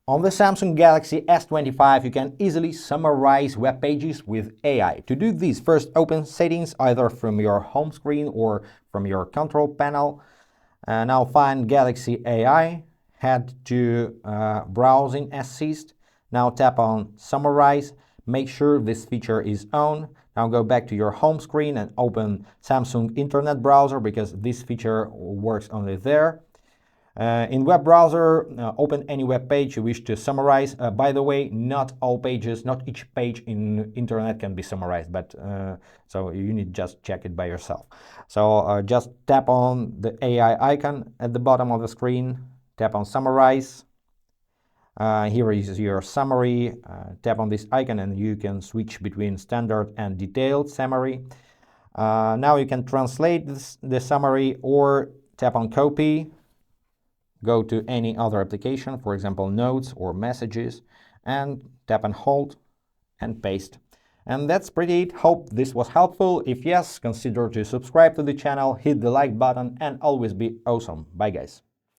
On the Samsung Galaxy S25, you can easily summarize web pages with AI. To do this, first open Settings either from your home screen or from your control panel. Now find Galaxy AI, head to Browsing Assist. Now tap on Summarize. Make sure this feature is on. Now go back to your home screen and open Samsung Internet Browser because this feature works only there. In web browser, open any web page you wish to summarize. By the way, not all pages, not each page in internet can be summarized, but so you need to just check it by yourself. So just tap on the AI icon at the bottom of the screen, tap on Summarize. Here is your summary. Tap on this icon and you can switch between standard and detailed summary. Now you can translate the summary or tap on Copy. Go to any other application, for example, Notes or Messages, and tap and hold and paste. And that's pretty it. Hope this was helpful. If yes, consider to subscribe to the channel, hit the like button, and always be awesome. Bye, guys.